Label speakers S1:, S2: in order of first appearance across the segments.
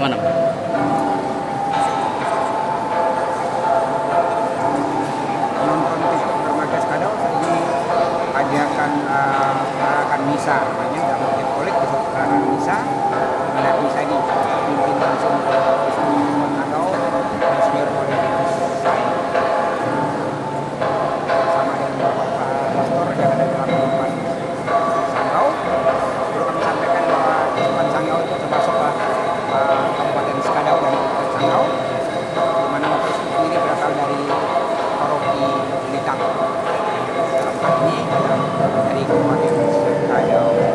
S1: Kemana?
S2: Nonton Facebook Dermaga Skadau ini akan misa, namanya dalam Katolik besok akan misa. Melihat misa ini pimpin langsung ke Skadau Monsignor Olivius sama dengan Bapak Pastor yang ada di Lapangan Sanggau. Perlu kami sampaikan bahwa Kesultanan Sanggau itu termasuk Kabupaten Skadau dan Kabupaten Sanggau, di mana Mapres sendiri berasal dari paroki Litang. Dalam hal ini dari Kabupaten Skadau.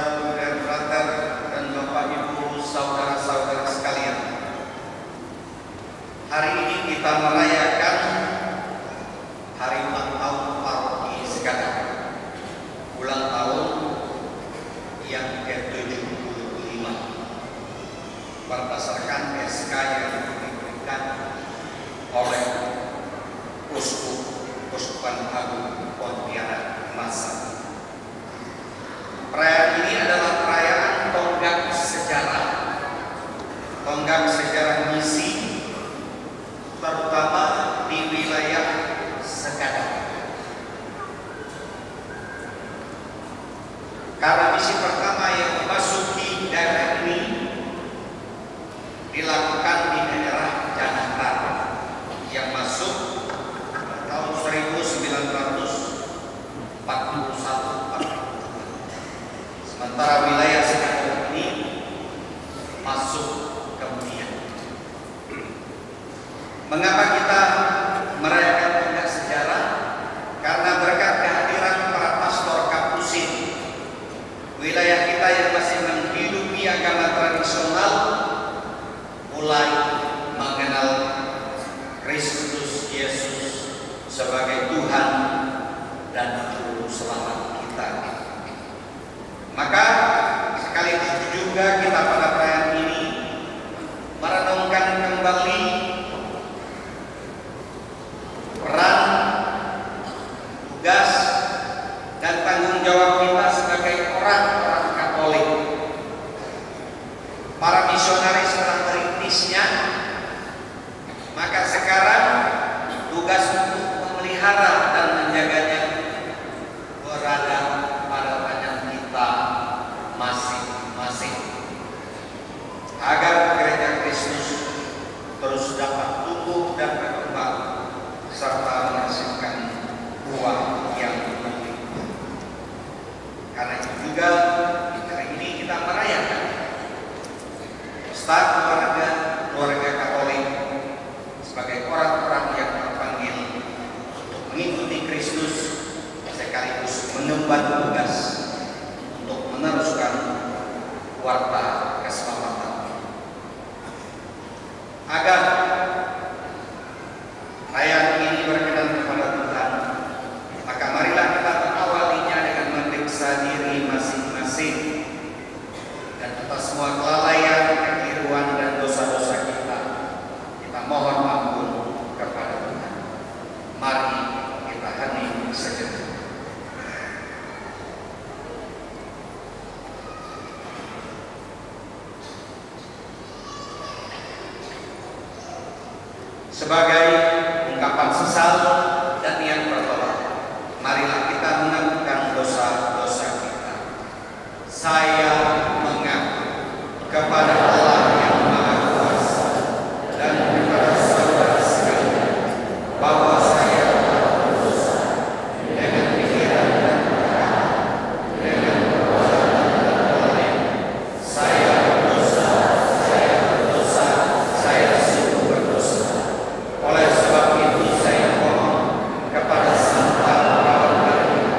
S1: Saudara dan frater dan Bapak Ibu, saudara-saudara sekalian. Hari ini kita merayakan hari ulang tahun Paroki Sekadau, ulang tahun yang ke-75 berdasarkan SK yang diberikan oleh Uskupan Agung Pontianak Masa. Perayaan ini adalah perayaan tonggak sejarah misi, terutama di wilayah Sekadau. Karena misi pertama yang memasuki daerah ini dilakukan di daerah Jakarta yang masuk tahun 1941. Sementara wilayah Sekadau ini masuk kemudian. Mengapa kita merayakan tonggak sejarah? Karena berkat kehadiran para pastor Kapusin, wilayah kita yang masih menghidupi agama tradisional mulai mengenal Kristus Yesus sebagai Tuhan dan Juru Selamat kita. Maka sekaligus juga kita pada perayaan ini merenungkan kembali peran, tugas, dan tanggung jawab kita sebagai orang-orang Katolik. Para misionaris telah merintisnya, maka sekarang tugas untuk memelihara dan menjaganya berada pada tangan kita masing-masing, agar Gereja Kristus terus dapat tumbuh dan berkembang serta menghasilkan buah yang berlimpah. Karena itu juga hari ini kita merayakan pesta keluarga Katolik sebagai orang-orang yang terpanggil untuk mengikuti Kristus sekaligus mengemban tugas untuk meneruskan warta keselamatan. Agar perayaan ini berkenan kepada Tuhan, maka marilah kita mengawalinya dengan memeriksa diri masing-masing dan atas semua kelalaian, kekeliruan dan dosa-dosa kita mohon ampun kepada Tuhan. Mari kita hening sejenak. Sebagai ungkapan sesal dan niat bertobat, marilah kita mengakukan dosa-dosa kita. Saya mengaku kepada Allah yang Maha Kuasa dan kepada saudara sekalian bahwa saya berdosa dengan pikiran dan perkataan, dengan perbuatan dan lain. Saya berdosa, saya sungguh berdosa. Oleh sebab itu saya mohon kepada Sang Kawan Maria,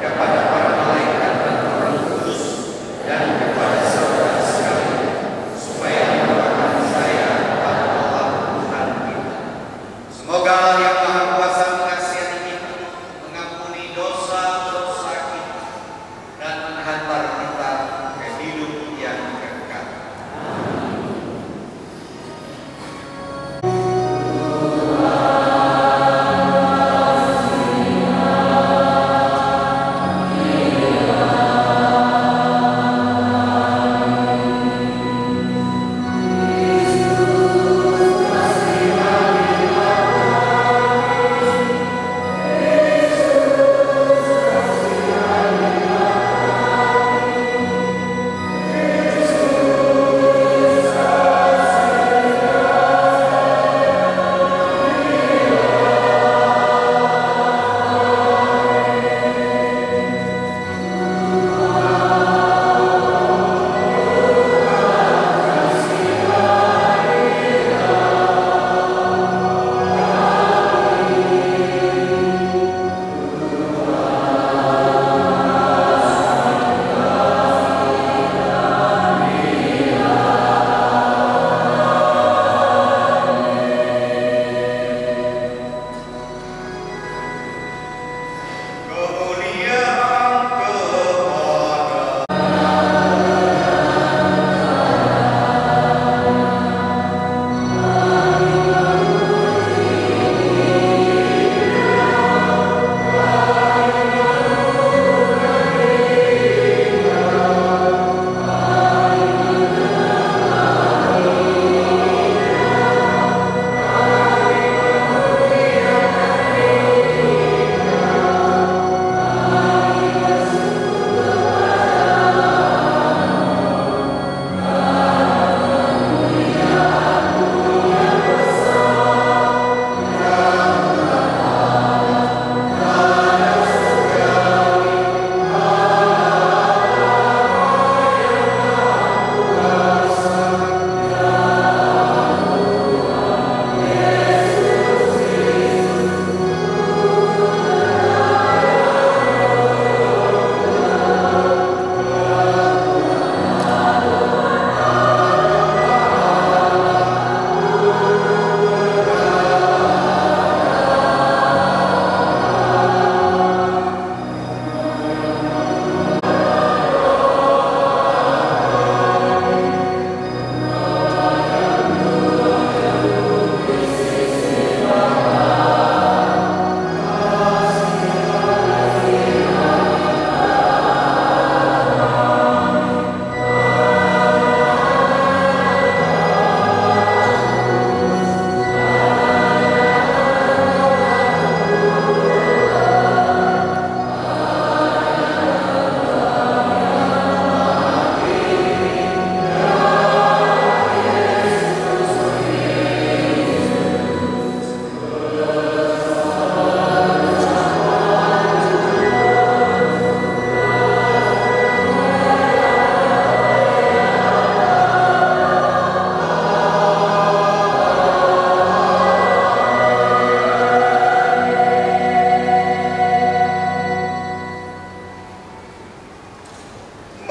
S1: kepada para malaikat dan orang kudus, dan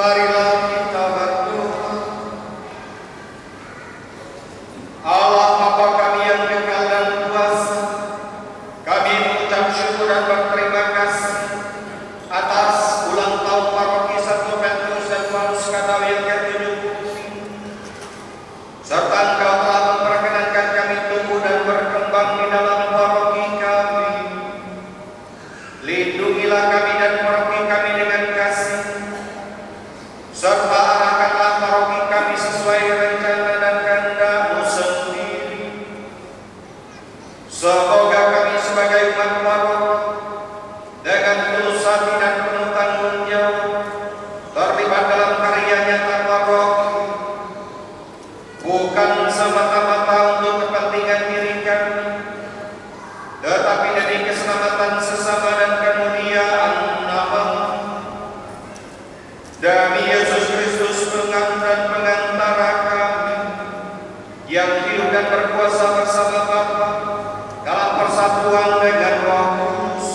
S1: Marilah kita berdoa. Allah Bapa kami yang kekal dan kuasa, kami mengucap syukur dan berterima kasih atas ulang tahun paroki Santo Petrus dan Paulus Skadau yang ke-70, serta Engkau telah memperkenankan kami tumbuh dan berkembang di dalam paroki kami. Lindungilah kami dan paroki kami dengan kasih, serta arahkanlah paroki kami sesuai rencana dan kehendak-Mu sendiri. Semoga kami sebagai umat paroki dengan tulus hati dan penuh tanggung jawab terlibat dalam karya nyata paroki, bukan semata-mata untuk kepentingan diri kami, tetapi demi keselamatan sesama dan kemuliaan nama-Mu. Demi Yesus Kristus pengantara kami yang hidup dan berkuasa bersama Bapa dalam persatuan dengan Roh Kudus,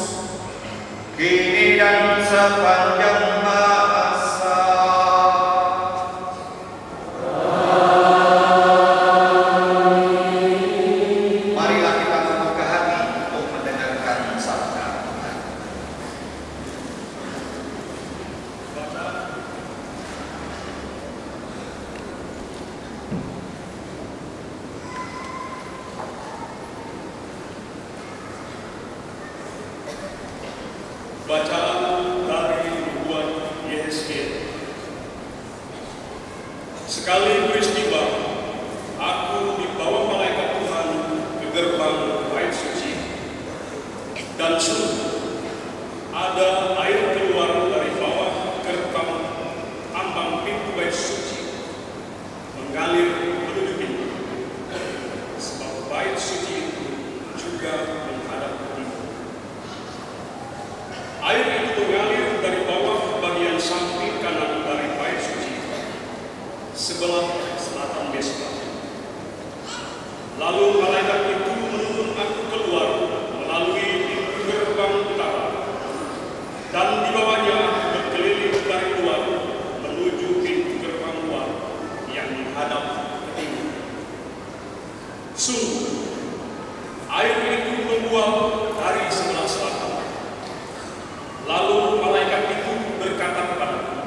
S1: kini dan sepanjang masa. Marilah kita membuka hati untuk mendengarkan sabda Tuhan.
S3: Bacaan dari nubuat Yehezkiel. Sekali peristiwa, aku dibawa malaikat Tuhan ke gerbang bait suci, dan sungguh ada air keluar dari bawah gerbang ambang pintu bait suci, mengalir menuju pintu, sebab bait suci itu juga menghadap ke timur. Air itu mengalir dari bawah bagian samping kanan dari bait suci, sebelah selatan mesbah. Lalu malaikat itu menuntun aku keluar melalui pintu gerbang utara, dan di bawahnya berkeliling dari luar menuju pintu gerbang luar yang menghadap ke timur. Sungguh, air itu menguap dari sebelah selatan. Lalu malaikat itu berkata kepadaku,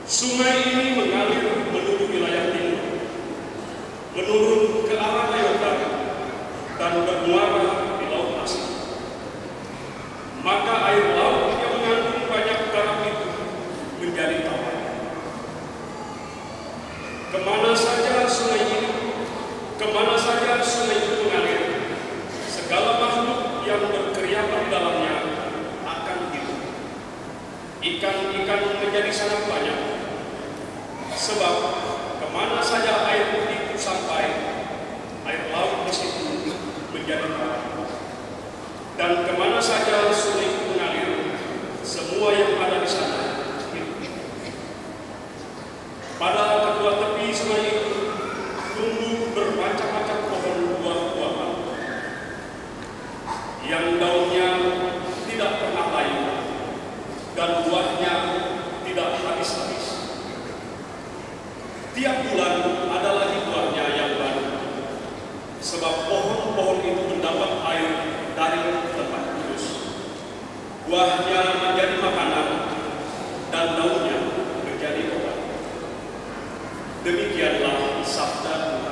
S3: sungai ini mengalir menuju wilayah timur, menurun ke arah Yordan dan bermuara di Laut Asin. Maka air laut yang mengandung banyak garam itu menjadi tawar. Kemana saja sungai itu mengalir, segala makhluk yang berkeriapan di dalamnya akan hidup. Ikan-ikan menjadi sangat banyak, sebab kemana saja air itu sampai, air laut di situ menjadi tawar. Dan kemana saja sungai itu mengalir, semua yang ada di sana hidup. Pada kedua tepi sungai itu tumbuh bermacam-macam pohon buah-buahan yang daunnya tidak pernah layu dan buahnya tidak habis-habis. Tiap bulan ada lagi buahnya yang baru, sebab pohon-pohon itu mendapat air dari tempat kudus. Buahnya menjadi makanan dan daunnya menjadi obat. Demikianlah sabda Tuhan.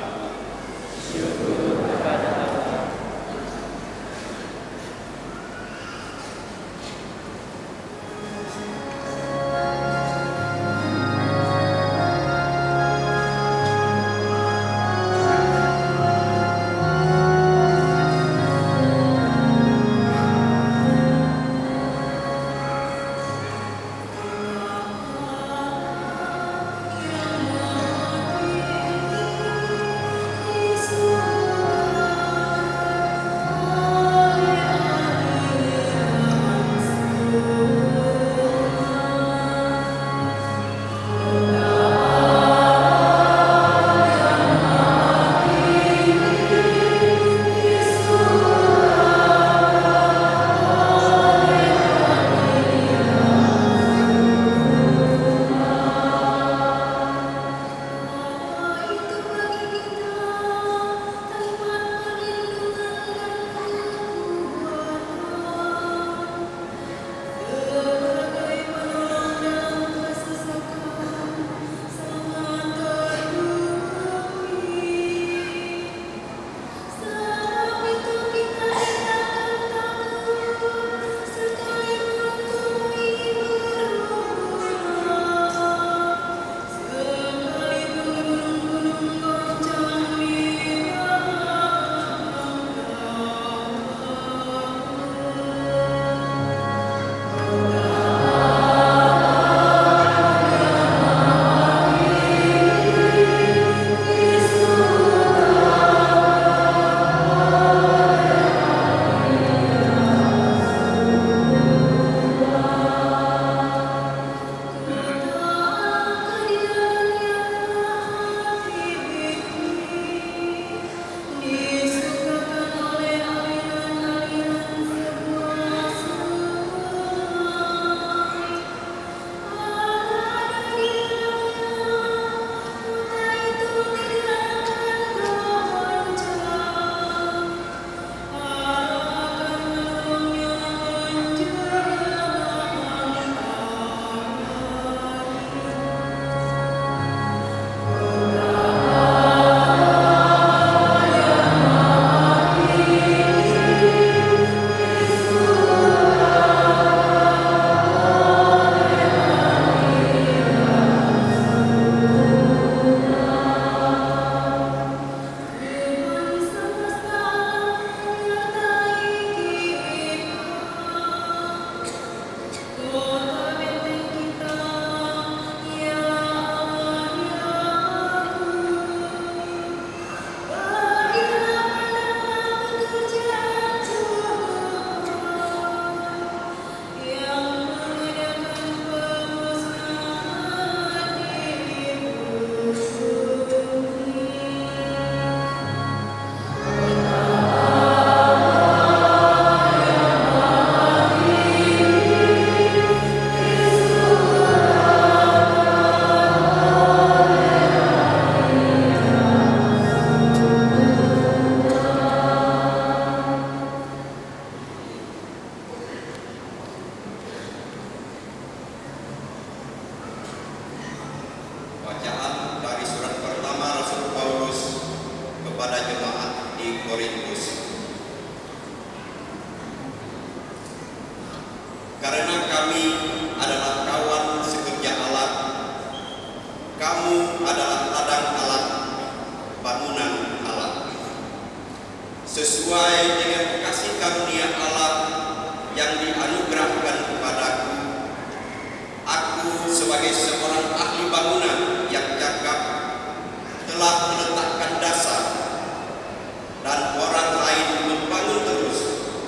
S4: Korintus. Karena kami adalah kawan sekerja Allah, kamu adalah ladang Allah, bangunan Allah. Sesuai dengan kasih karunia Allah yang dianugerahkan kepadaku, aku sebagai seorang ahli bangunan yang cakap telah meletakkan dasar, dan orang lain membangun terus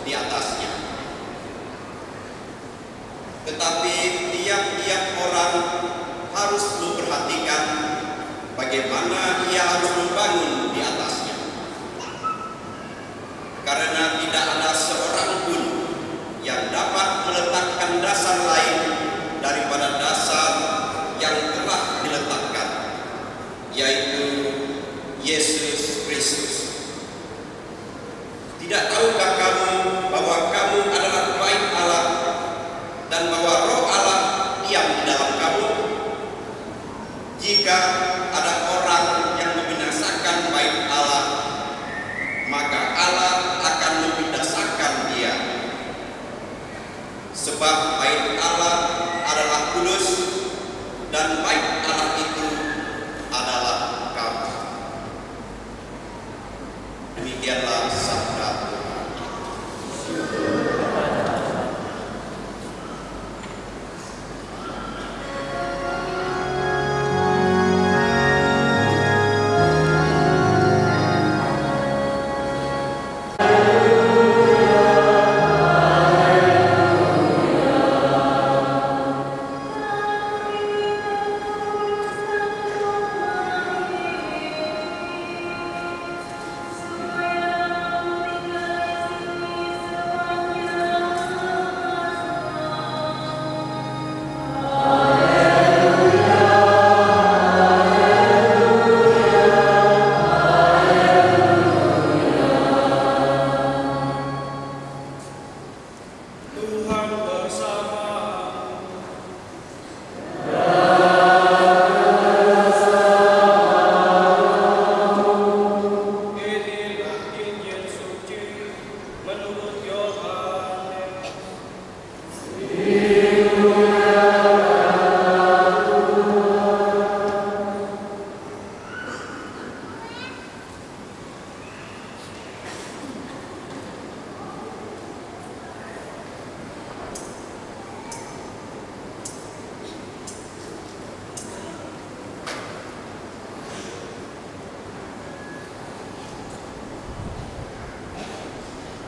S4: di atasnya. Tetapi tiap-tiap orang harus memperhatikan bagaimana ia harus membangun di atasnya. Karena tidak ada seorang pun yang dapat meletakkan dasar lain daripada dasar yang telah diletakkan, yaitu Yesus Kristus. Tidak tahukah kamu bahwa kamu adalah bait Allah dan bahwa Roh Allah diam di dalam kamu? Jika ada orang yang membinasakan bait Allah, maka Allah akan membinasakan dia. Sebab bait Allah adalah kudus, dan bait Allah itu adalah kamu. Demikianlah sabda Tuhan.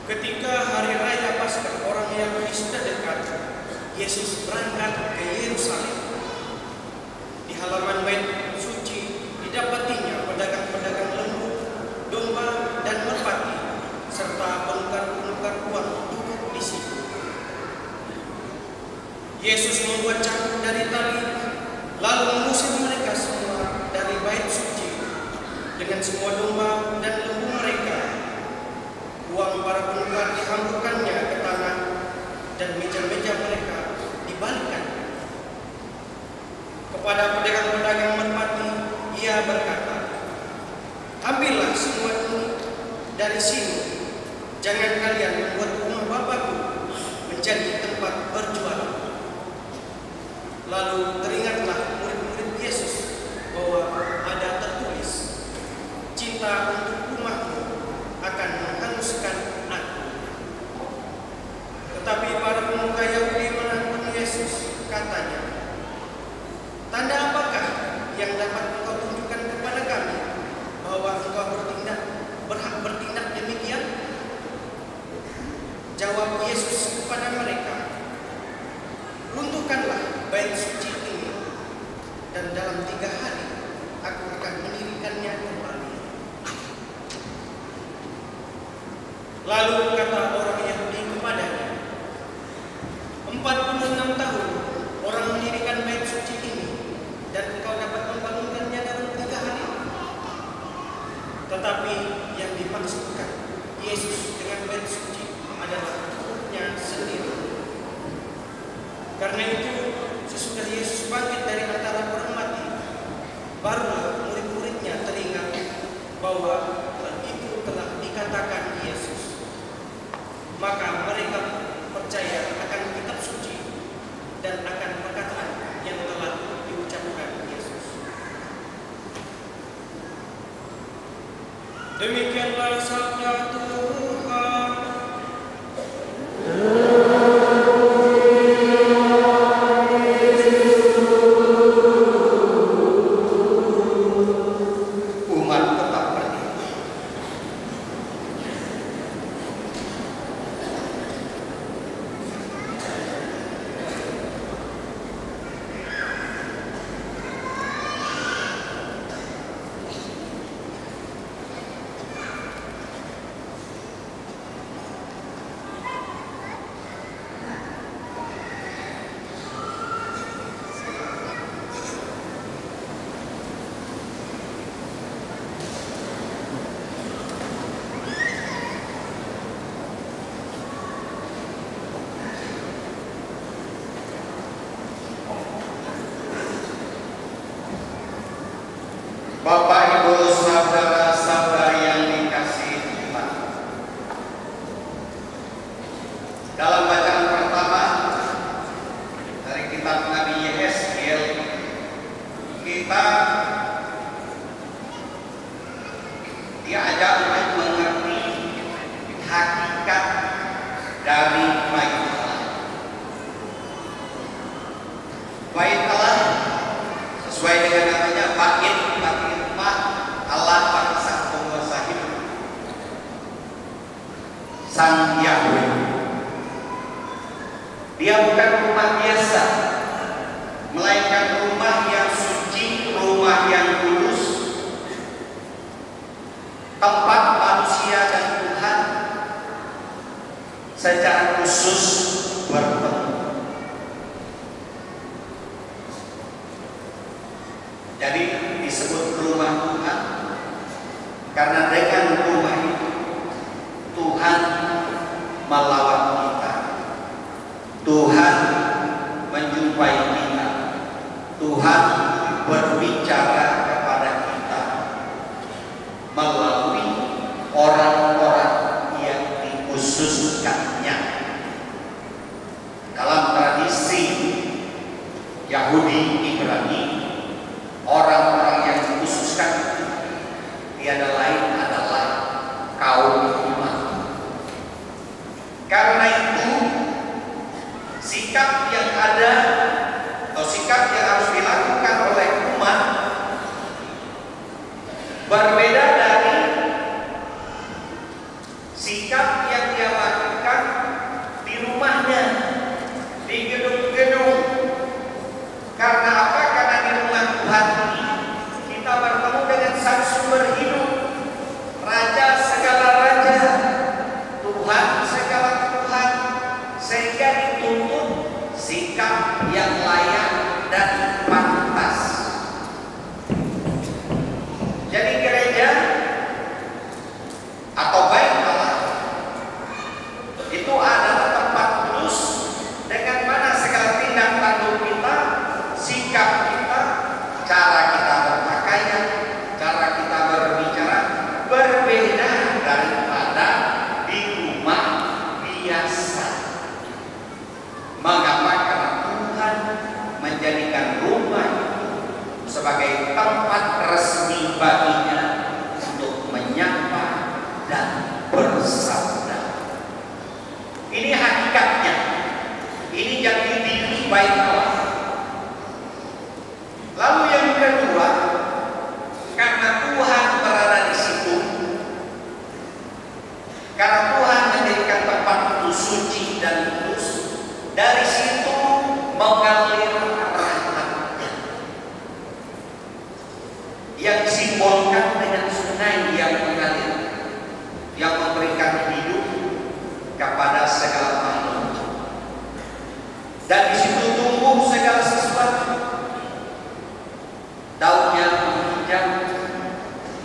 S5: Ketika hari raya Paskah orang Yahudi sudah dekat, Yesus berangkat ke Yerusalem. Di halaman bait suci didapatinya pedagang-pedagang lembu, domba, dan merpati, serta penukar-penukar uang duduk di situ. Yesus membuat cangkuk dari tali, lalu mengusir mereka semua dari bait suci dengan semua domba dan lembu mereka. Uang para penukar dihamburkannya ke tanah, dan meja-meja mereka dibalikkan. Kepada pedagang-pedagang merpati, ia berkata, "Ambillah semua ini dari sini. Jangan kalian membuat rumah Bapakku menjadi tempat berjualan." Lalu teringatlah murid-murid Yesus bahwa ada tertulis, "Cinta untuk rumahmu akan menghanguskan aku." Tetapi para pemuka Yahudi menantang Yesus, katanya, "Tanda apakah yang dapat engkau tunjukkan kepada kami bahwa engkau berhak bertindak demikian?" Jawab Yesus kepada mereka, "Runtuhkanlah bait suci ini, dan dalam 3 hari aku akan mendirikannya kembali." Lalu kata orang Yahudi kepadanya, 46 tahun orang mendirikan bait suci ini, dan engkau dapat membangunkannya dalam 3 hari? Tetapi yang dimaksudkan Yesus dengan bait suci adalah tubuhnya sendiri. Karena itu, sesudah Yesus bangkit dari antara orang mati, barulah murid-muridnya teringat bahwa hal itu telah dikatakan Demikianlah sabda Tuhan.
S1: Umat tetap berdiri. Bapak, Ibu, saudara-saudari yang dikasihi Tuhan, dalam bacaan pertama dari kitab Nabi Yehezkiel, kita diajak untuk mengerti hakikat dari bait Allah. Bait Allah sesuai dengan namanya bait Allah pada sang penguasa hidup, Sang Yahweh. Dia bukan rumah biasa, melainkan rumah yang suci, rumah yang kudus, tempat manusia dan Tuhan secara khusus bertemu. Jadi disebut rumah Tuhan karena dengan rumah itu Tuhan melawat kita, Tuhan menjumpai kita, Tuhan berbicara kepada kita melalui orang-orang yang dikhususkannya. Dalam tradisi Yahudi Ibrani, orang-orang yang dikhususkan tiada lain adalah kaum umat. Karena itu sikap yang ada atau sikap yang harus dilakukan oleh umat berbeda dari sikap yang dia lakukan di rumahnya, di gedung-gedung. Karena apa? Karena di rumah Tuhan ini kita bertemu dengan sang sumber hidup, Raja segala raja, Tuhan segala Tuhan, sehingga dituntut sikap yang layak dan pantas. Jadi gereja atau bait Allah itu adalah tempat kudus dengan mana segala tindak tanduk kita, sikap kita, cara kita berpakaian, cara kita berbicara berbeda daripada di rumah biasa. Mengapa? Karena Tuhan menjadikan rumah itu sebagai tempat resmi baginya untuk menyapa dan bersabda. Ini hakikatnya. Ini jati diri bait Allah. Lalu yang kedua, karena Tuhan berada di situ, karena Tuhan menjadikan tempat itu suci dan kudus, dari situ mengalir rahmat-Nya yang disimbolkan dengan sungai yang mengalir, yang memberikan hidup kepada segala makhluk. Dan di situ tumbuh segala sesuatu. Daunnya menghijau,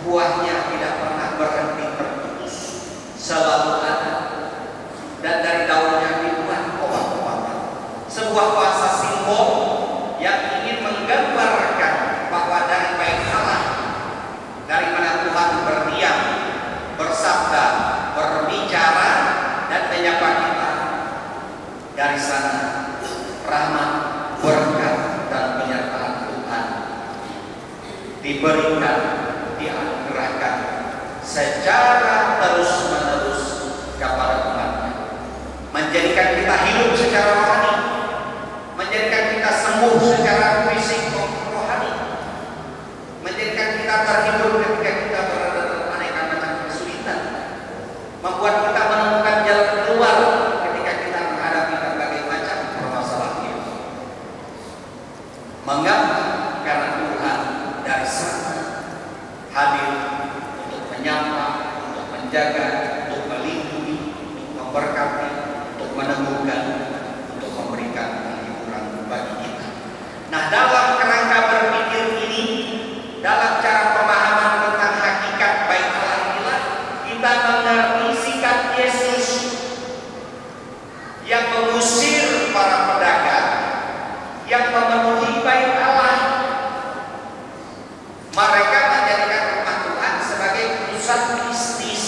S1: buahnya tidak pernah berhenti berputus, selalu ada. Dan dari daunnya dibuat obat-obatan. Sebuah bahasa simbol yang ingin menggambarkan bahwa dari bait Allah, dari mana Tuhan berdiam, bersabda, berbicara, dan menyapa kita, dari sana rahmat, berkat, dan penyertaan Tuhan diberikan, dianugerahkan secara terus-menerus kepada umatnya, menjadikan kita hidup secara rohani, menjadikan kita sembuh secara fisik rohani, menjadikan kita terhibur ketika kita berada dalam aneka macam kesulitan, membuat kita menemukan jalan keluar ketika kita menghadapi berbagai macam permasalahan hidup. Mengapa? Karena Tuhan dari sana hadir untuk menyapa, untuk menjaga, untuk melindungi, untuk memberkati, untuk menemukan, untuk memberikan penghiburan bagi kita. Nah, dalam kerangka berpikir ini, dalam cara pemahaman tentang hakikat bait Allah inilah kita mengerti sikap Yesus yang mengusir para pedagang yang memenuhi bait Allah. Mereka menjadikan rumah Tuhan sebagai pusat bisnis.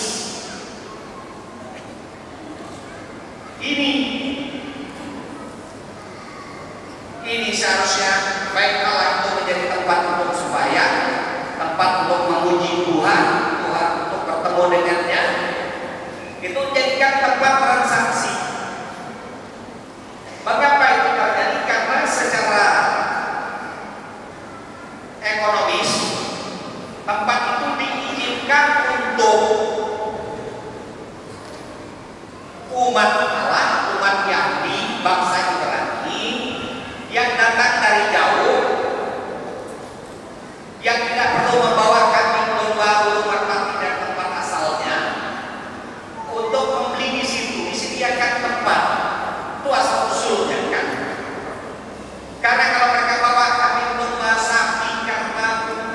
S1: Ini seharusnya bait Allah itu menjadi tempat untuk sembahyang, tempat untuk memuji Tuhan, Tuhan untuk bertemu dengannya. Itu jadikan tempat transaksi. Mengapa itu terjadi? Karena secara ekonomis tempat itu diizinkan untuk umat Allah, umat Yahudi, bangsa Ibrani yang datang dari jauh, yang tidak perlu membawa kambing domba, ulu merpati dan tempat asalnya, untuk membeli di situ disediakan tempat. Itu asal usulnya kan. Karena kalau mereka bawa kambing domba, sapi, kambing,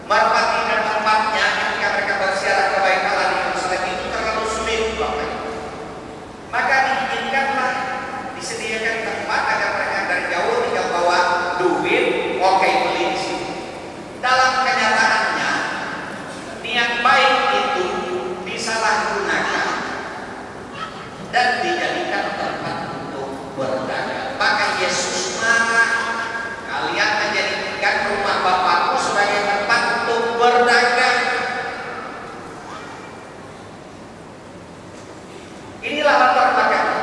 S1: merpati dan tempatnya ketika mereka berziarah ke bait Allah di Yerusalem itu terlalu sulit Bapak. Maka diizinkanlah disediakan tempat agar mereka dari jauh tinggal bawa duit, oke beli di situ. Dalam kenyataannya niat baik itu disalahgunakan dan dijadikan tempat untuk berdagang. Maka Yesus marah, kalian menjadikan rumah Bapakku sebagai tempat untuk berdagang. Inilah latar belakangnya.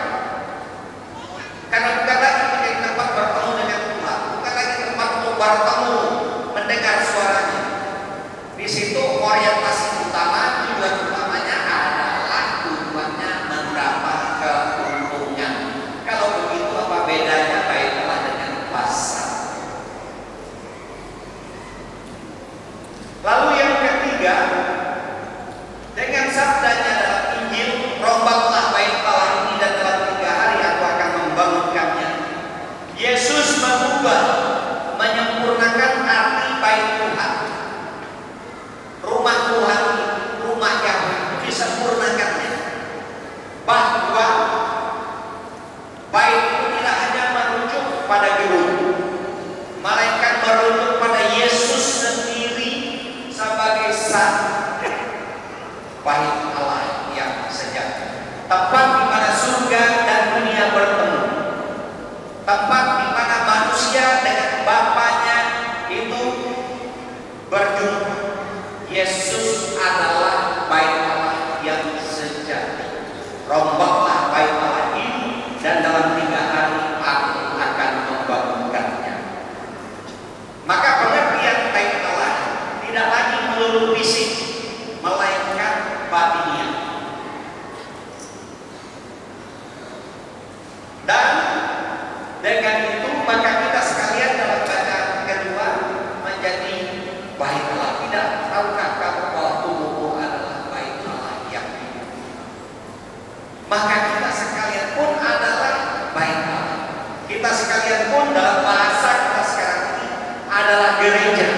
S1: Karena bukan lagi menjadi tempat bertemu dengan Tuhan, bukan lagi tempat untuk bertemu, mendengar suaranya. Di situ orientasi utama, tujuan utamanya adalah tujuannya mendapat keuntungan. Kalau begitu apa bedanya bait Allah dengan pasar? Lalu yang ketiga, dengan sabdanya dalam Injil, rombaklah bait Allah ini dan dalam 3 hari aku akan membangunkannya. Yesus mengubah, menyempurnakan arti bait Tuhan. Rumah Tuhan, rumah Yahweh itu disempurnakannya. Bahwa bait itu tidak hanya merujuk pada gedung, melainkan merujuk pada Yesus sendiri sebagai sang bait Allah yang sejati. Tempat di mana surga dan dunia bertemu. Tempat di mana manusia dengan Bapaknya itu berjumpa. Yesus adalah bait Allah yang sejati. Rombaklah bait Allah ini dan dalam 3 hari aku akan membangunkannya. Maka pengertian bait Allah tidak lagi melulu fisik, melainkan batinnya. Dan dengan itu maka kita sekalian dalam bacaan kedua menjadi bait Allah. Tidak tahukah kamu bahwa tubuhmu adalah bait Allah yang hidup? Maka kita sekalian pun adalah bait Allah. Kita sekalian pun dalam bahasa kita sekarang ini adalah gereja.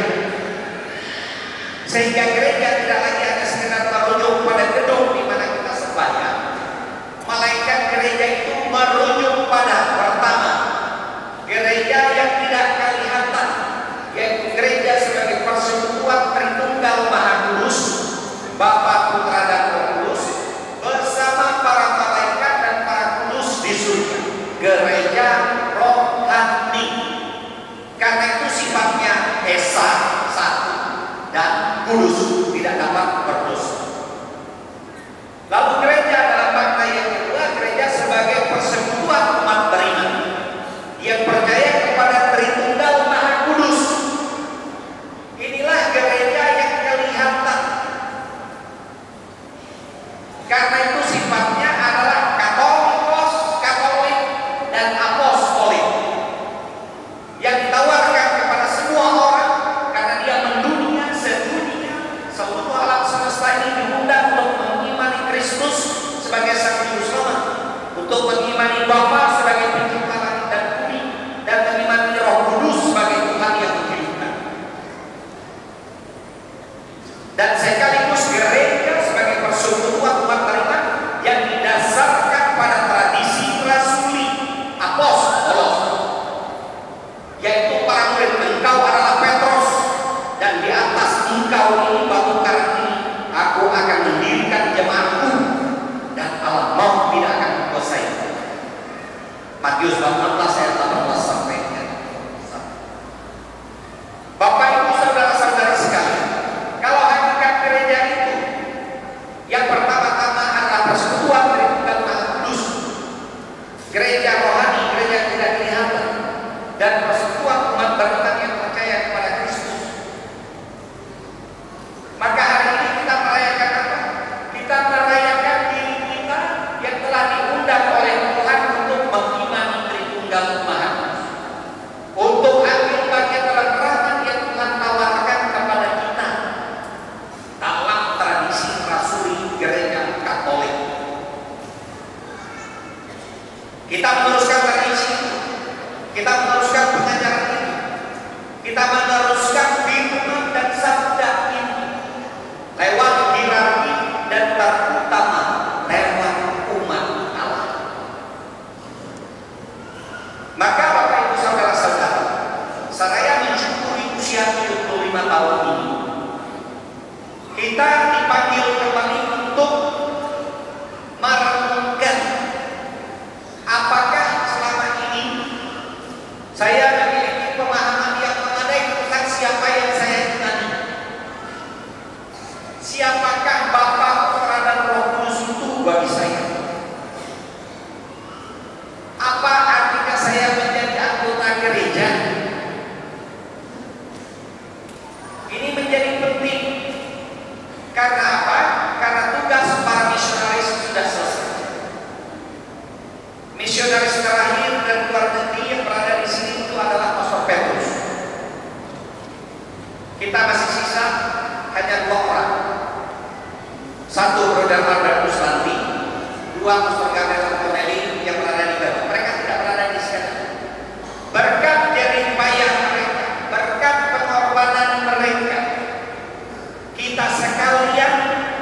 S1: Sehingga gereja tidak lagi hanya sekedar merujuk pada gedung di mana kita sembahyang, melainkan gereja itu merujuk pada pertama gereja yang tidak kelihatan, yaitu gereja sebagai persekutuan Tritunggal Maha Kudus, Bapa, Putra dan Roh Kudus, bersama para malaikat dan para kudus di surga. Gereja rohani. Karena itu sifatnya esa, satu dan kudus, tidak dapat berdosa. tahun ini, batu karang ini, aku akan mendirikan jemaatku dan alam maut tidak akan menguasai. Matius 14 ayat 18 sampai 1. Bapak Ibu saudara-saudari sekalian, kalau hakikat gereja itu yang pertama-tama adalah persekutuan Tritunggal Maha Kudus, gereja rohani, gereja tidak kelihatan, dan persekutuan umat beriman yang percaya kepada Kristus, maka hari ini kita merayakan apa? Kita merayakan diri kita yang telah diundang oleh Tuhan untuk mengimani Tritunggal Maha Kudus, untuk ambil bagian dalam rahmat yang Tuhan tawarkan kepada kita dalam tradisi rasuli gereja Katolik. Kita meneruskan tradisi itu, kita meneruskan pengajaran ini, kita meneruskan firman dan sabda ini lewat hierarki dan terutama lewat umat Allah. Maka Bapak Ibu saudara-saudara, saya mensyukuri usia 75 tahun ini, kita dipanggil kembali untuk merenungkan apakah selama ini saya memiliki pemahaman yang memadai tentang siapa yang saya imani. Siapakah Bapa, Putra dan Roh Kudus itu bagi saya? Apa artinya saya menjadi anggota gereja? Ini menjadi penting. Karena apa? Karena tugas para misionaris sudah selesai. Misionaris terakhir dan luar negeri yang berada di sini itu adalah Pastor Petrus. Kita masih sisa hanya 2 orang. 1 Brother Mardan Ruslanti, 2 Pastor Gabriel Antonelli yang berada di Garut. Mereka tidak berada di sini. Berkat jerih payah mereka, berkat pengorbanan mereka, kita sekalian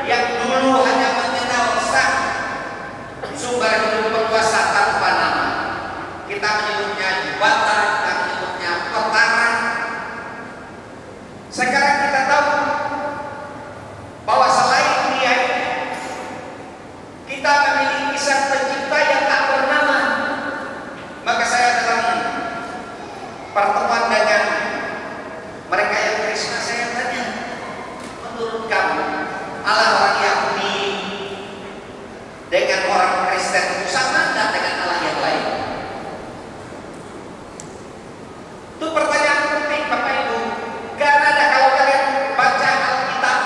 S1: yang dulu hanya mengenal sang sumber hidup penguasa tanpa nama, kita menyebutnya jembatan, kita menyebutnya petara. Sekarang kita tahu bahwa selain dia kita memiliki sang pencipta yang tak bernama. Maka saya dalam pertemuan dengan mereka yang Krishna, saya tanya, menurut kamu Allah orang Yahudi dengan orang Kristen itu sama dan dengan Allah yang lain? Itu pertanyaan penting Bapak Ibu. Karena kalau kalian baca Alkitab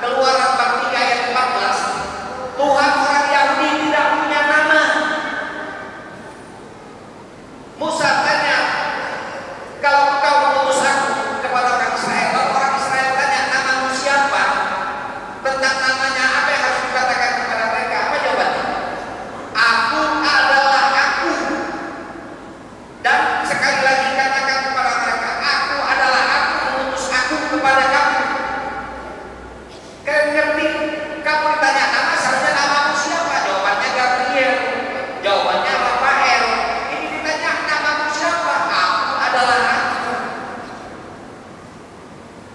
S1: Keluaran bab 3 ayat 14, Tuhan orang Yahudi tidak punya nama. Musa tanya, kalau engkau mengutus aku kepada orang Israel, lalu orang Israel tanya, namamu siapa? Tentang namanya apa yang harus dikatakan kepada mereka? Apa jawabannya? Aku adalah aku. Dan sekali lagi katakan kepada mereka, aku adalah aku, mengutus aku kepada kamu. Kalian ngerti? Kamu ditanya nama, seharusnya namamu siapa? Jawabannya Gabriel, jawabannya Rafael. Ini ditanya namamu siapa? Aku adalah aku.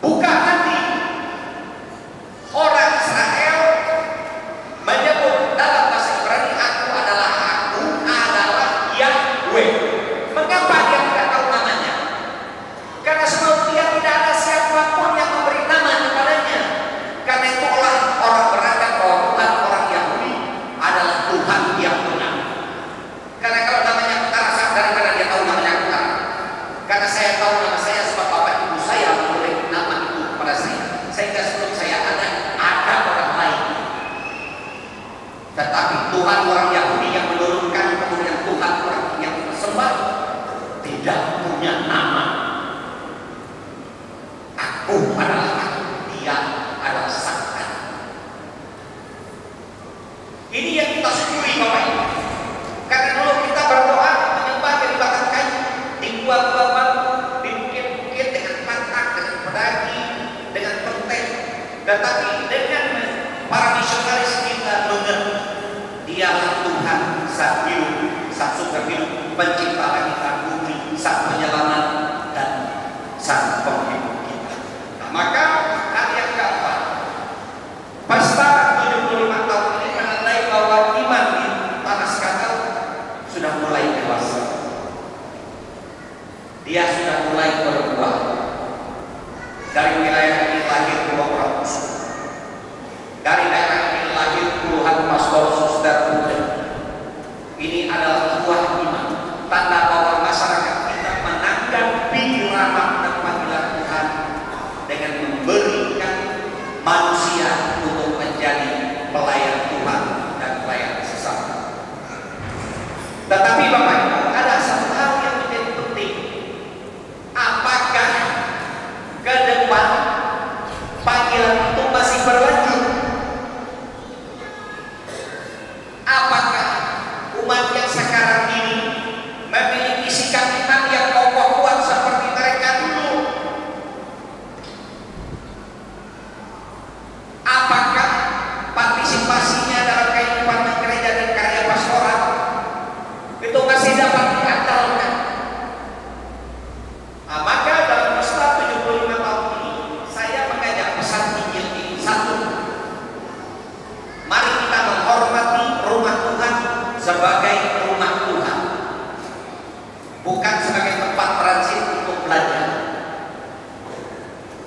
S1: Bukan nanti orang Israel menyebut dalam bahasa Ibrani, aku adalah Yahweh. Mengapa dia tidak tahu namanya? Karena sebelum dia tidak ada siapapun yang memberi nama kepadanya. Karena itulah orang beragam bahwa Tuhan orang Yahudi adalah Tuhan yang benar. Karena kalau namanya Petara, dari mana dia tahu namanya Petara? Karena saya tahu nama saya sebab bapak ibu saya memberi nama itu kepada saya. Sehingga sebelum saya ada orang lain. Tetapi Tuhan orang Yahudi yang menurunkan, kemudian Tuhan orang yang sembah tidak punya nama. Aku adalah aku, dia adalah sang Allah. Ini yang kita syukuri Bapak Ibu. Karena dulu kita berdoa menyembah dari batang kayu, di gua-gua bambu, di bukit-bukit dengan pantak, dengan pedagi, dengan penteng. Tetapi dengan para misionaris kita mengerti dialah Tuhan sang hidup, sang sumber hidup, pencipta langit dan bumi, sang penyelamat dan sang penghidup kita. Nah, maka hal yang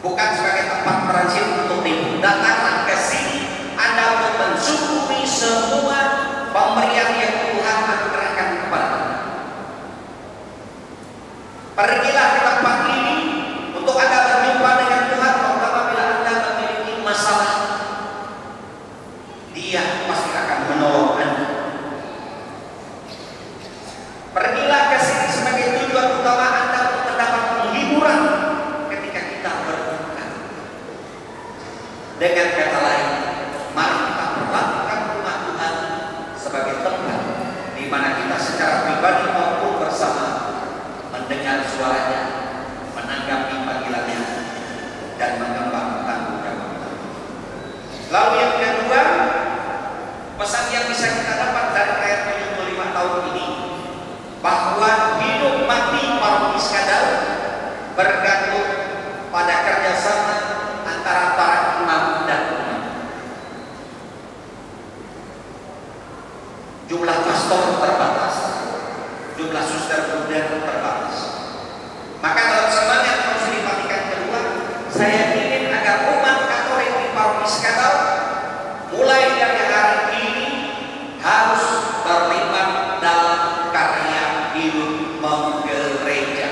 S1: bukan sebagai tempat transit untuk tidur. Datanglah ke sini Anda untuk mensyukuri semua pemberian yang Tuhan anugerahkan kepada Anda. Pergilah ke tempat ini untuk Anda berjumpa dengan Tuhan, terutama bila Anda memiliki masalah. Dia pasti akan menolong Anda. Pergilah ke sini sebagai tujuan utama Anda untuk mendapat penghiburan ketika kita berduka. Dengan kata lain, mari kita perlakukan rumah Tuhan sebagai tempat di mana kita secara pribadi maupun bersama mendengar suaranya, menanggapi panggilannya, dan mengemban tanggung jawab. Lalu yang kedua, pesan yang bisa kita dapat dari ayat 75 tahun ini, bahwa hidup mati paroki Skadau bergantung pada kerjasama antara para imam dan umat. Jumlah pastor terbatas, jumlah suster bunda terbatas. Maka dalam semangat Konsili Vatikan kedua, saya ingin agar umat Katolik di paroki Skadau mulai dari hari ini harus terlibat dalam karya hidup menggereja.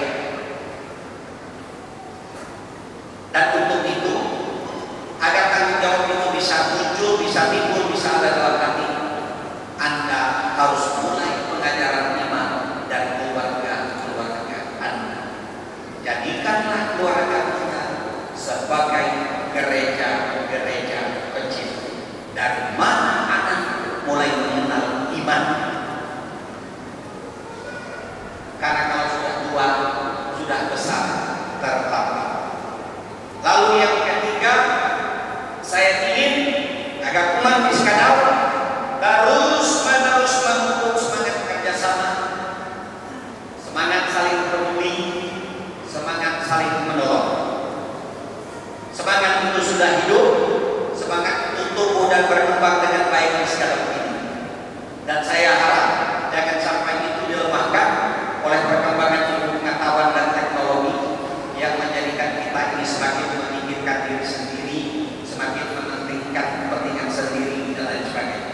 S1: Dan untuk itu, agar tanggung jawab itu bisa muncul, bisa timbul, bisa ada dalam hati, Anda harus mulai pengajaran iman dari keluarga-keluarga Anda. Jadikanlah keluarga kita sebagai gereja-gereja kecil. Dari mana anak mulai mengenal iman? Karena kalau sudah tua, sudah besar, terlambat. Lalu yang ketiga, saya ingin agar umat di Skadau terus-menerus memupuk semangat kerjasama, semangat saling peduli, semangat saling menolong. Semangat itu sudah hidup, semangat itu tumbuh dan berkembang dengan baik di Skadau ini. Dan saya harap jangan sampai itu dilemahkan oleh perkembangan ilmu pengetahuan dan teknologi yang menjadikan kita ini semakin memikirkan diri sendiri, semakin mementingkan kepentingan sendiri dan lain sebagainya.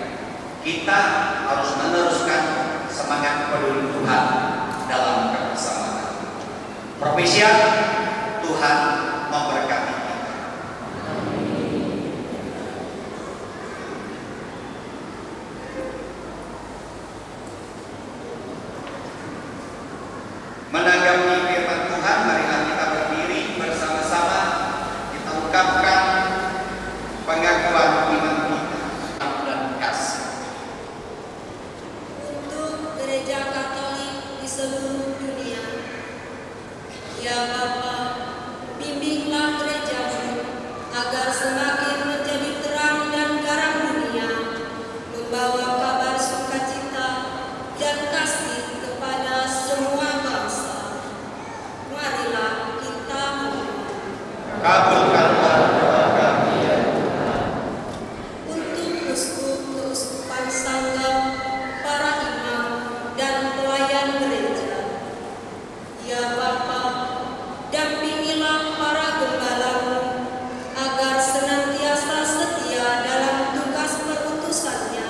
S1: Kita harus meneruskan semangat peduli Tuhan dalam kebersamaan. Propesiat, Tuhan memberkati kita. Menanggapi firman Tuhan, marilah kita berdiri bersama-sama, kita ungkapkan pengakuan iman kita dan kasih.
S6: Untuk gereja Katolik di seluruh dunia, ya Bapa, bimbinglah gerejamu agar semakin menjadi terang dan garam dunia, membawa kabar sukacita dan kasih kepada semua bangsa. Marilah kita mohon.
S1: Kabulkanlah doa kami ya Tuhan.
S6: Untuk uskup-keuskupan sangga, para imam dan pelayan gereja, ya Bapa, dampingilah para gembalamu agar senantiasa setia dalam tugas perutusannya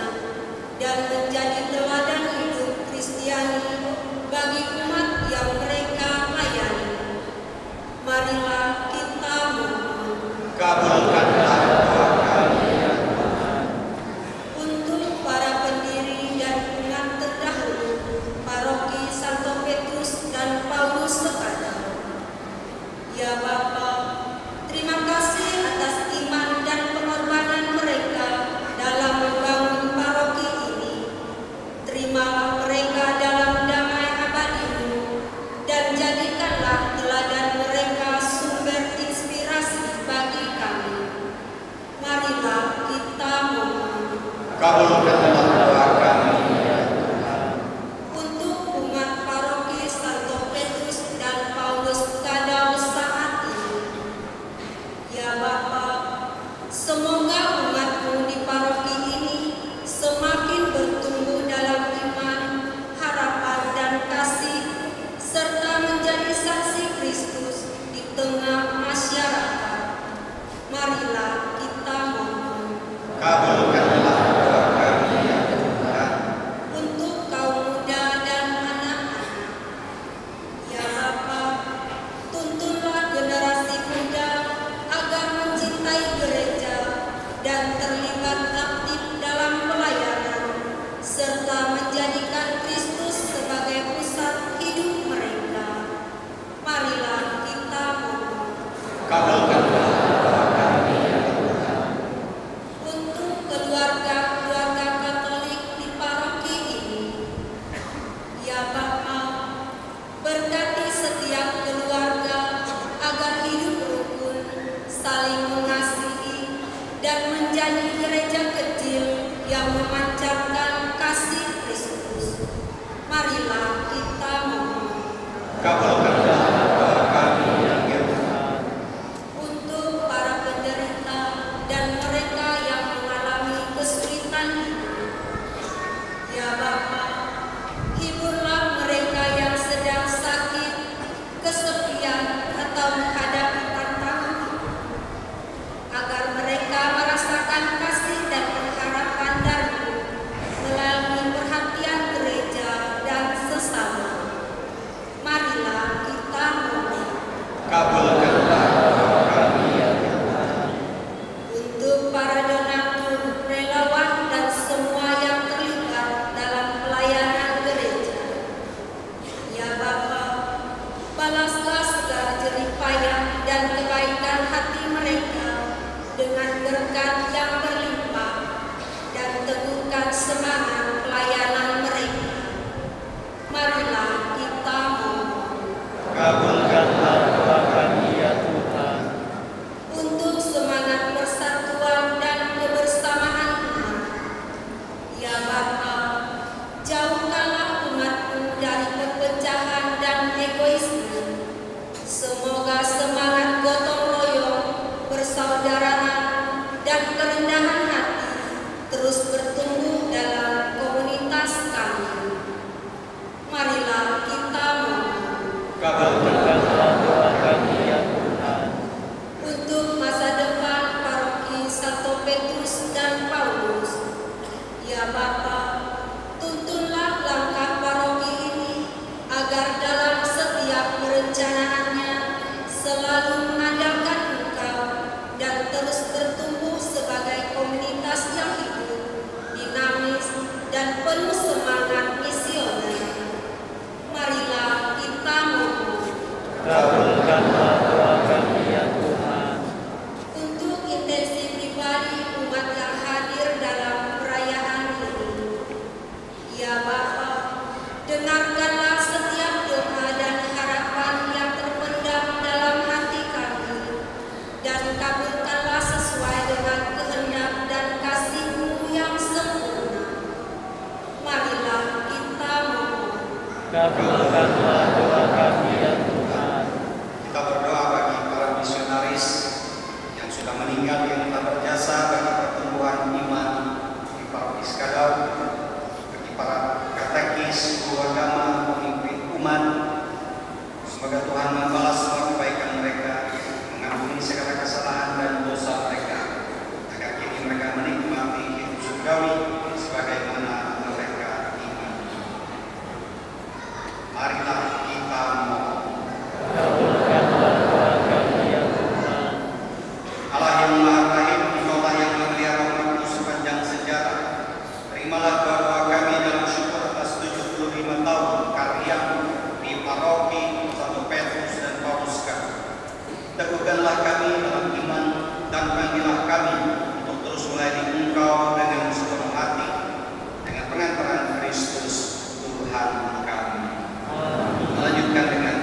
S6: dan menjadi teladan hidup Kristiani bagi umat yang mereka layani. Marilah kita mohon.
S1: Kabulkanlah doa kami ya Tuhan.
S6: Untuk para pendiri dan umat terdahulu paroki Santo Petrus dan Paulus Skadau, ya Bapa, terima kasih atas iman dan pengorbanan mereka dalam membangun paroki ini. Terimalah mereka dalam damai abadi-Mu dan jadikanlah teladan mereka sumber inspirasi bagi kami. Marilah kita mohon.
S1: Kabulkanlah doa kami ya Tuhan.
S6: Untuk umat paroki Santo Petrus dan Paulus Skadau saat ini, ya Bapa, semoga umat-Mu di paroki ini semakin bertumbuh dalam iman, harapan dan kasih, serta menjadi saksi Kristus di tengah masyarakat.
S1: Kabulkanlah doa kami ya Tuhan.
S6: Untuk keluarga-keluarga Katolik di paroki ini, ya Bapa, berkati setiap keluarga agar hidup rukun, saling mengasihi, dan menjadi gereja kecil yang memancarkan kasih Kristus. Marilah kita mohon.
S1: Kabulkanlah doa kami ya Tuhan.
S6: Untuk para penderita dan mereka yang mengalami kesulitan hidup, ya Bapa, hiburlah mereka yang sedang sakit, kesepian, atau menghadapi tantangan hidup, agar mereka merasakan kasih dan pengharapan dari-Mu melalui perhatian gereja dan sesama. Marilah kita mohon.
S1: Kabulkanlah doa kami ya Tuhan.
S6: Untuk para donatur, relawan, dan semua yang terlibat dalam pelayanan gereja, ya Bapa, balaslah segala jerih payah dan kebaikan hati mereka dengan berkat yang berlimpah, dan teguhkan semangat pelayanan mereka. Marilah kita mohon.
S1: Kabulkanlah doa kami ya Tuhan.
S6: Untuk semangat persatuan dan kebersamaan umat, ya Bapa, jauhkanlah umat-Mu dari perpecahan dan egoisme. Semoga semangat gotong royong, persaudaraan, dan kerendahan hati terus bertumbuh dalam komunitas kami. Marilah kita mohon.
S1: Kabulkanlah doa kami ya Tuhan.
S6: Untuk masa depan paroki Santo Petrus dan Paulus, ya Bapa, tuntunlah langkah paroki ini agar dalam setiap perencanaannya selalu mengandalkan Engkau dan terus bertumbuh sebagai komunitas yang hidup, dinamis, dan penuh semangat misioner. Marilah kita mohon.
S1: Kabulkanlah doa kami ya Tuhan.
S6: Untuk intensi pribadi umat yang hadir dalam perayaan ini, ya Bapa, dengarkanlah setiap doa dan harapan yang terpendam dalam hati kami, dan kabulkanlah sesuai dengan kehendak dan kasih-Mu yang sempurna. Marilah kita mohon.
S1: Kabulkanlah doa kami ya Tuhan. Kita berdoa bagi para misionaris yang sudah meninggal, yang telah berjasa bagi pertumbuhan iman di paroki Skadau, bagi para katekis, guru agama, pemimpin umat. Semoga Tuhan membalas semua kebaikan mereka, mengampuni segala kesalahan dan dosa mereka, agar kini mereka menikmati hidup surgawi sebagaimana mereka ingin. Marilah kita mohon. Kabulkanlah doa kami ya Tuhan. Allah yang Maha Rahim, Engkaulah yang memelihara umat-Mu sepanjang sejarah. Terimalah doa kami dalam syukur atas 75 tahun karya di paroki Santo Petrus dan Paulus. Teguhkanlah kami dalam iman dan panggillah kami untuk terus melayani Engkau dengan sepenuh hati, dengan pengantaran Kristus Tuhan kami. Melanjutkan dengan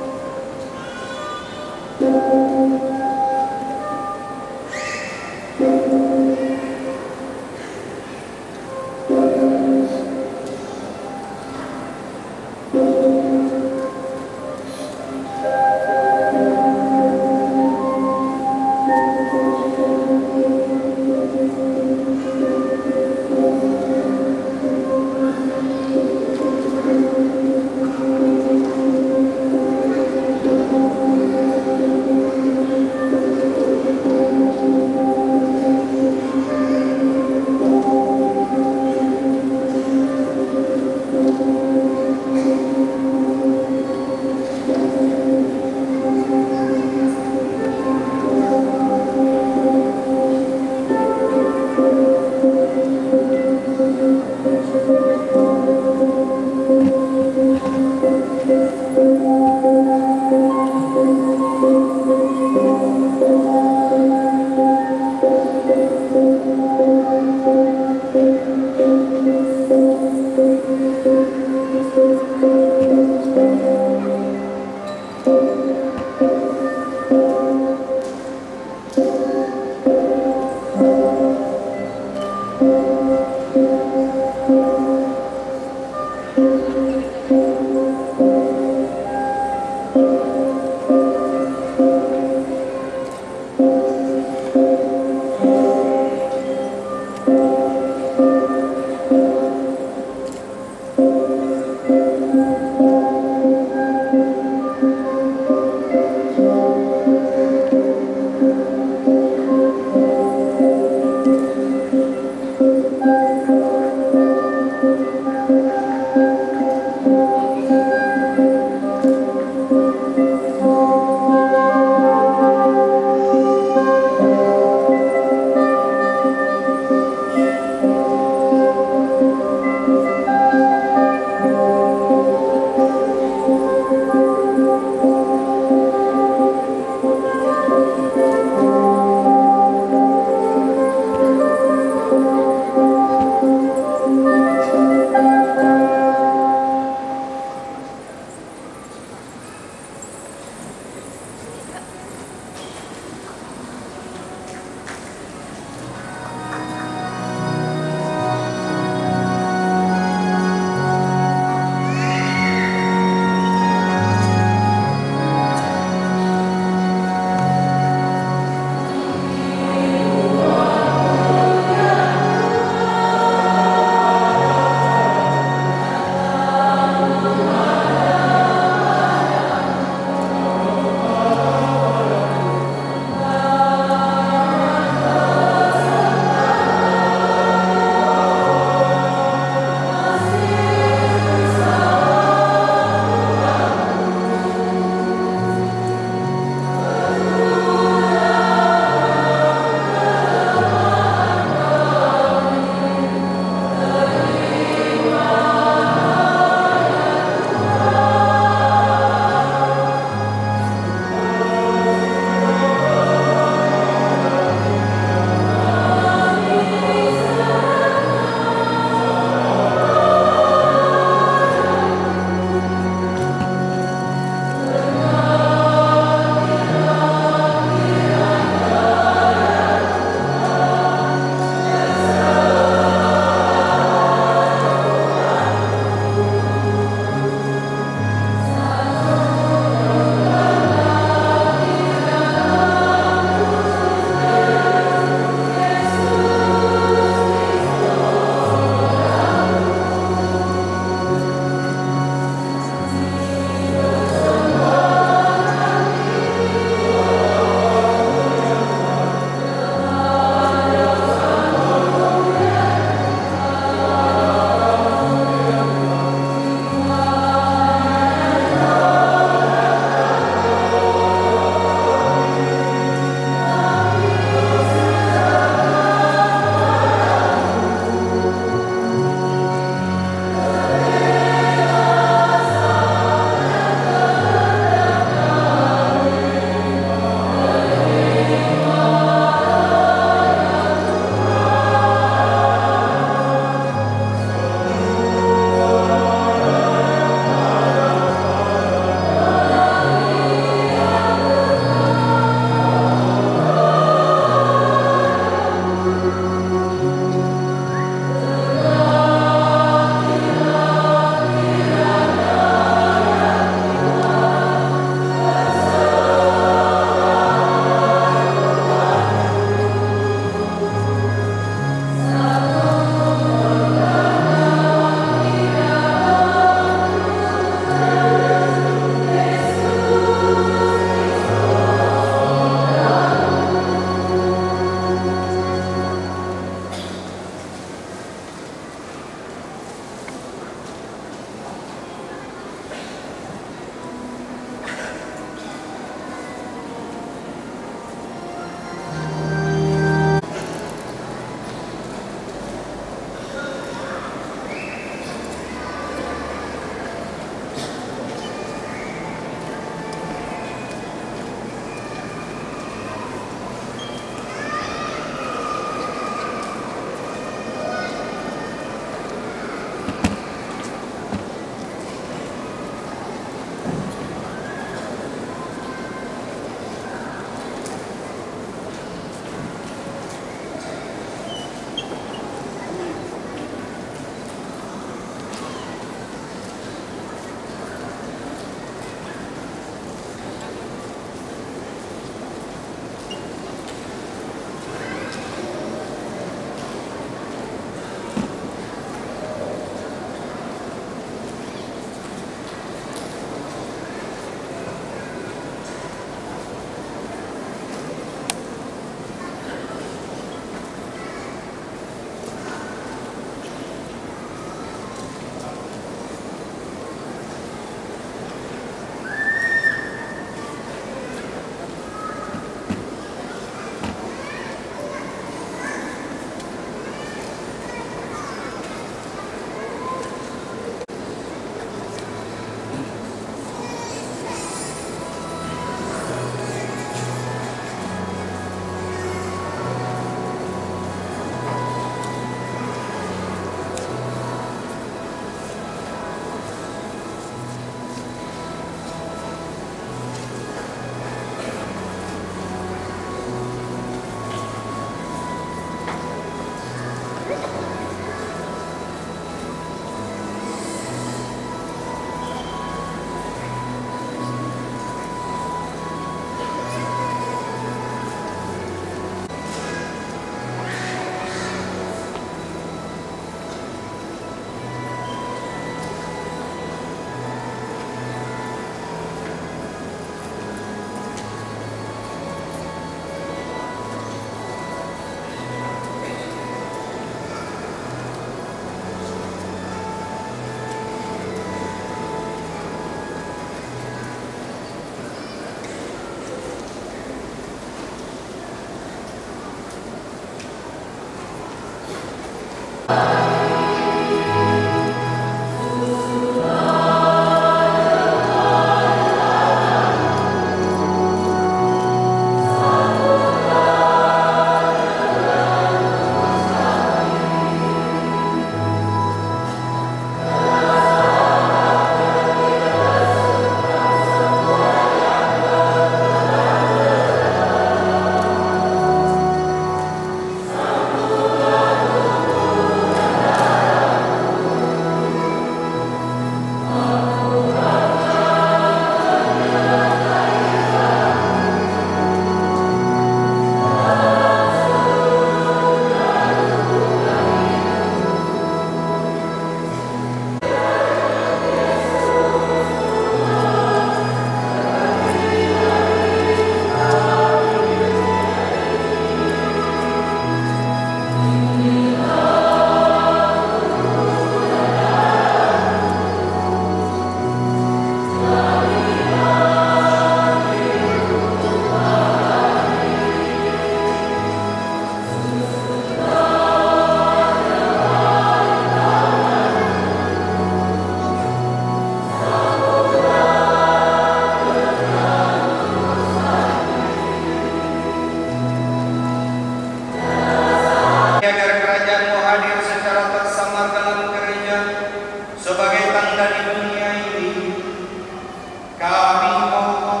S1: Kami mohon,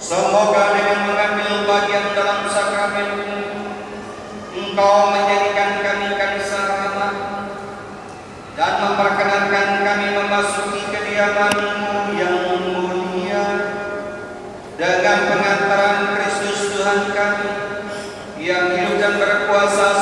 S1: semoga dengan mengambil bagian dalam sakramen Engkau menjadikan kami kaisar rahmat dan memperkenankan kami memasuki kediaman-Mu yang mulia dengan pengantaran Kristus Tuhan kami yang hidup dan berkuasa